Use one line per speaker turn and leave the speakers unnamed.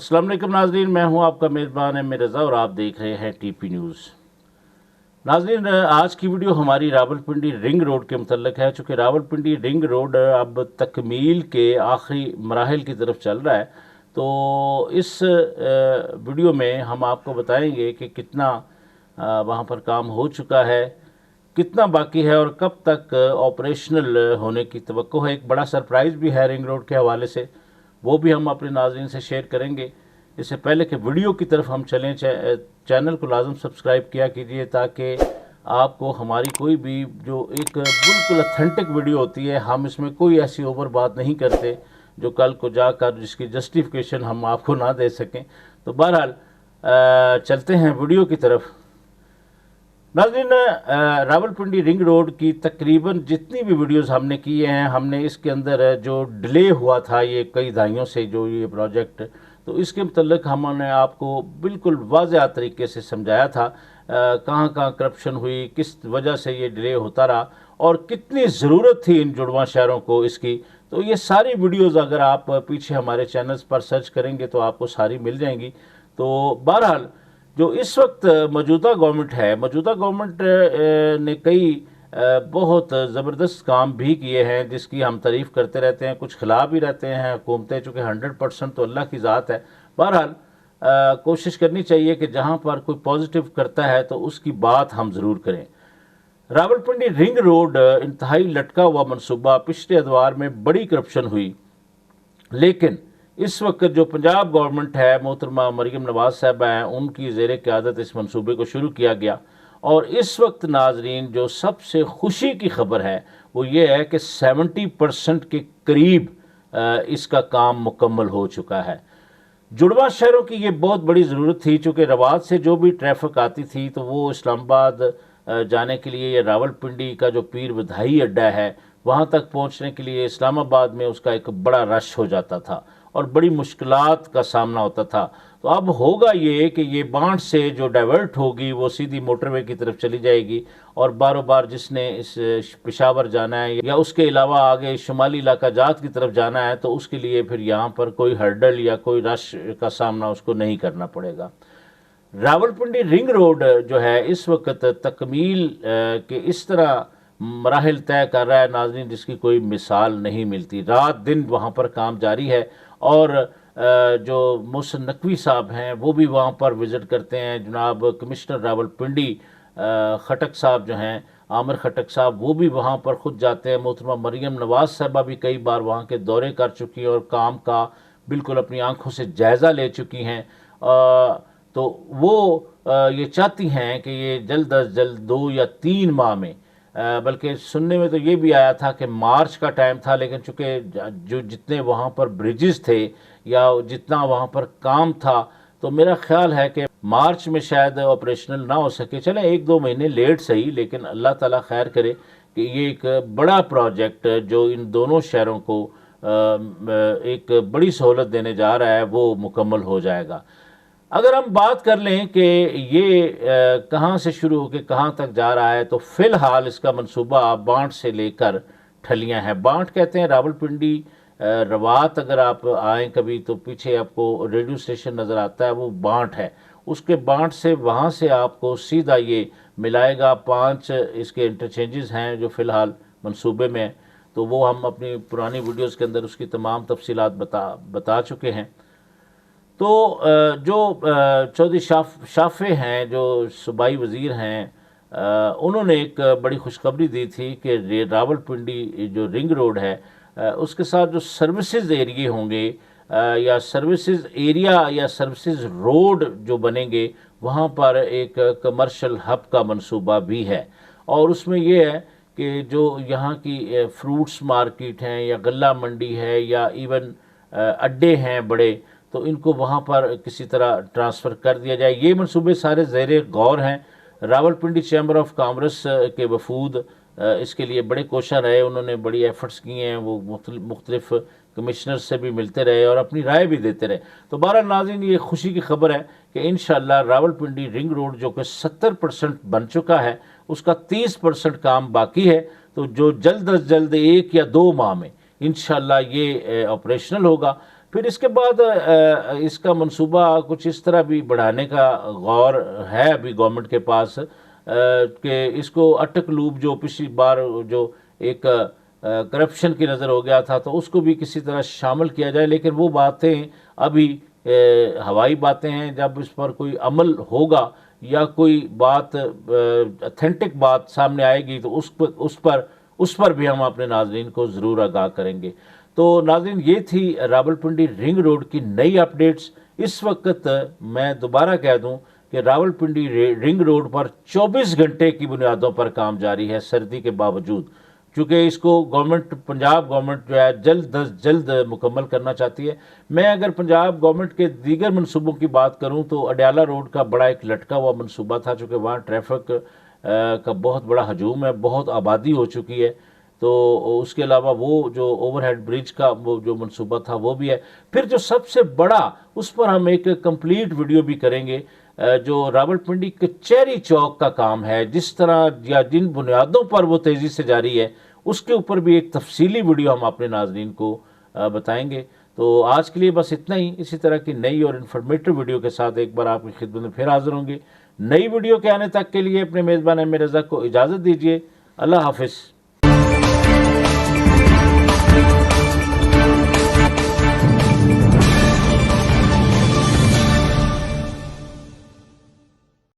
السلام علیکم ناظرین، میں ہوں آپ کا میزبان ایم رضا اور آپ دیکھ رہے ہیں ٹی پی نیوز۔ ناظرین، آج کی ویڈیو ہماری راولپنڈی رنگ روڈ کے متعلق ہے۔ چونکہ راولپنڈی رنگ روڈ اب تکمیل کے آخری مراحل کی طرف چل رہا ہے، تو اس ویڈیو میں ہم آپ کو بتائیں گے کہ کتنا وہاں پر کام ہو چکا ہے، کتنا باقی ہے اور کب تک آپریشنل ہونے کی توقع ہے۔ ایک بڑا سرپرائز بھی ہے رنگ روڈ کے حوالے سے، وہ بھی ہم اپنے ناظرین سے شیئر کریں گے۔ اس سے پہلے کہ ویڈیو کی طرف ہم چلیں، چینل کو لازم سبسکرائب کیا کیجئے تاکہ آپ کو ہماری کوئی بھی جو ایک بالکل اتھینٹک ویڈیو ہوتی ہے، ہم اس میں کوئی ایسی اوور بات نہیں کرتے جو کل کو جا کر جس کی جسٹیفیکیشن ہم آپ کو نہ دے سکیں۔ تو بہرحال چلتے ہیں ویڈیو کی طرف۔ ناظرین، راولپنڈی رنگ روڈ کی تقریباً جتنی بھی ویڈیوز ہم نے کیے ہیں، ہم نے اس کے اندر جو ڈیلے ہوا تھا یہ کئی دہائیوں سے جو یہ پروجیکٹ، تو اس کے متعلق ہم نے آپ کو بالکل واضح طریقے سے سمجھایا تھا کہاں کہاں کرپشن ہوئی، کس وجہ سے یہ ڈیلے ہوتا رہا اور کتنی ضرورت تھی ان جڑواں شہروں کو اس کی۔ تو یہ ساری ویڈیوز اگر آپ پیچھے ہمارے چینلز پر سرچ کریں گے تو آپ کو ساری مل جائیں گی۔ تو بہرحال جو اس وقت موجودہ گورنمنٹ ہے، موجودہ گورنمنٹ نے کئی بہت زبردست کام بھی کیے ہیں جس کی ہم تعریف کرتے رہتے ہیں، کچھ خلاف بھی رہتے ہیں حکومتیں، چونکہ 100% تو اللہ کی ذات ہے۔ بہرحال کوشش کرنی چاہیے کہ جہاں پر کوئی پازیٹیو کرتا ہے تو اس کی بات ہم ضرور کریں۔ راولپنڈی رنگ روڈ انتہائی لٹکا ہوا منصوبہ، پچھلے ادوار میں بڑی کرپشن ہوئی، لیکن اس وقت جو پنجاب گورنمنٹ ہے، محترمہ مریم نواز صاحبہ ہیں، ان کی زیر قیادت اس منصوبے کو شروع کیا گیا۔ اور اس وقت ناظرین جو سب سے خوشی کی خبر ہے وہ یہ ہے کہ 70% کے قریب اس کا کام مکمل ہو چکا ہے۔ جڑواں شہروں کی یہ بہت بڑی ضرورت تھی، چونکہ رواد سے جو بھی ٹریفک آتی تھی تو وہ اسلام آباد جانے کے لیے، یہ راولپنڈی کا جو پیر بدھائی اڈہ ہے وہاں تک پہنچنے کے لیے اسلام آباد میں اس کا ایک بڑا رش ہو جاتا تھا اور بڑی مشکلات کا سامنا ہوتا تھا۔ تو اب ہوگا یہ کہ یہ بانٹ سے جو ڈائیورٹ ہوگی وہ سیدھی موٹر وے کی طرف چلی جائے گی، اور باروبار بار جس نے اس پشاور جانا ہے یا اس کے علاوہ آگے شمالی علاقہ جات کی طرف جانا ہے تو اس کے لیے پھر یہاں پر کوئی ہرڈل یا کوئی رش کا سامنا اس کو نہیں کرنا پڑے گا۔ راولپنڈی رنگ روڈ جو ہے اس وقت تکمیل کے اس طرح مراحل طے کر رہا ہے ناظرین جس کی کوئی مثال نہیں ملتی۔ رات دن وہاں پر کام جاری ہے، اور جو محسن نقوی صاحب ہیں وہ بھی وہاں پر وزٹ کرتے ہیں۔ جناب کمشنر راولپنڈی خٹک صاحب جو ہیں، عامر خٹک صاحب، وہ بھی وہاں پر خود جاتے ہیں۔ محترمہ مریم نواز صاحبہ بھی کئی بار وہاں کے دورے کر چکی ہیں اور کام کا بالکل اپنی آنکھوں سے جائزہ لے چکی ہیں۔ تو وہ یہ چاہتی ہیں کہ یہ جلد از جلد 2 یا 3 ماہ میں، بلکہ سننے میں تو یہ بھی آیا تھا کہ مارچ کا ٹائم تھا، لیکن چونکہ جو جتنے وہاں پر بریجز تھے یا جتنا وہاں پر کام تھا تو میرا خیال ہے کہ مارچ میں شاید آپریشنل نہ ہو سکے۔ چلیں 1-2 مہینے لیٹ صحیح، لیکن اللہ تعالیٰ خیر کرے کہ یہ ایک بڑا پروجیکٹ جو ان دونوں شہروں کو ایک بڑی سہولت دینے جا رہا ہے وہ مکمل ہو جائے گا۔ اگر ہم بات کر لیں کہ یہ کہاں سے شروع ہو کے کہاں تک جا رہا ہے، تو فی الحال اس کا منصوبہ بانٹ سے لے کر ٹھلیاں ہے۔ بانٹ کہتے ہیں راولپنڈی روات، اگر آپ آئیں کبھی تو پیچھے آپ کو ریڈیو اسٹیشن نظر آتا ہے، وہ بانٹ ہے۔ اس کے بانٹ سے وہاں سے آپ کو سیدھا یہ ملائے گا۔ 5 اس کے انٹرچینجز ہیں جو فی الحال منصوبے میں، تو وہ ہم اپنی پرانی ویڈیوز کے اندر اس کی تمام تفصیلات بتا چکے ہیں۔ تو جو چودھری شافع ہیں جو صوبائی وزیر ہیں، انہوں نے ایک بڑی خوشخبری دی تھی کہ راولپنڈی جو رنگ روڈ ہے اس کے ساتھ جو سروسز ایریے ہوں گے یا سروسز ایریا یا سروسز روڈ جو بنیں گے، وہاں پر ایک کمرشل ہب کا منصوبہ بھی ہے۔ اور اس میں یہ ہے کہ جو یہاں کی فروٹس مارکیٹ ہیں یا غلہ منڈی ہے یا ایون اڈے ہیں بڑے، تو ان کو وہاں پر کسی طرح ٹرانسفر کر دیا جائے۔ یہ منصوبے سارے زیر غور ہیں۔ راولپنڈی چیمبر آف کامرس کے وفود اس کے لیے بڑے کوشاں رہے، انہوں نے بڑی ایفرٹس کیے ہیں، وہ مختلف کمشنر سے بھی ملتے رہے اور اپنی رائے بھی دیتے رہے۔ تو بہرحال ناظرین یہ خوشی کی خبر ہے کہ انشاءاللہ راولپنڈی رنگ روڈ جو کہ 70% بن چکا ہے، اس کا 30% کام باقی ہے، تو جو جلد از جلد 1 یا 2 ماہ میں انشاءاللہ یہ آپریشنل ہوگا۔ پھر اس کے بعد اس کا منصوبہ کچھ اس طرح بھی بڑھانے کا غور ہے ابھی گورنمنٹ کے پاس کہ اس کو اٹک لوپ جو پچھلی بار جو ایک کرپشن کی نظر ہو گیا تھا تو اس کو بھی کسی طرح شامل کیا جائے، لیکن وہ باتیں ابھی ہوائی باتیں ہیں. جب اس پر کوئی عمل ہوگا یا کوئی بات اتھینٹک بات سامنے آئے گی تو اس پر بھی ہم اپنے ناظرین کو ضرور آگاہ کریں گے. تو ناظرین یہ تھی راولپنڈی رنگ روڈ کی نئی اپڈیٹس. اس وقت میں دوبارہ کہہ دوں کہ راولپنڈی رنگ روڈ پر 24 گھنٹے کی بنیادوں پر کام جاری ہے سردی کے باوجود، چونکہ اس کو پنجاب گورنمنٹ جو ہے جلد از جلد مکمل کرنا چاہتی ہے. میں اگر پنجاب گورنمنٹ کے دیگر منصوبوں کی بات کروں تو اڈیالہ روڈ کا بڑا ایک لٹکا ہوا منصوبہ تھا، چونکہ وہاں ٹریفک کا بہت بڑا ہجوم ہے، بہت آبادی ہو چکی ہے. تو اس کے علاوہ وہ جو اوور ہیڈ برج کا وہ جو منصوبہ تھا وہ بھی ہے. پھر جو سب سے بڑا، اس پر ہم ایک کمپلیٹ ویڈیو بھی کریں گے، جو راولپنڈی کچہری چوک کا کام ہے، جس طرح یا جن بنیادوں پر وہ تیزی سے جاری ہے، اس کے اوپر بھی ایک تفصیلی ویڈیو ہم اپنے ناظرین کو بتائیں گے. تو آج کے لیے بس اتنا ہی. اسی طرح کی نئی اور انفارمیٹو ویڈیو کے ساتھ ایک بار آپ کی خدمت میں پھر حاضر ہوں گے. نئی ویڈیو کے آنے تک کے لیے اپنے میزبان احمد رضا کو اجازت دیجیے. اللہ حافظ.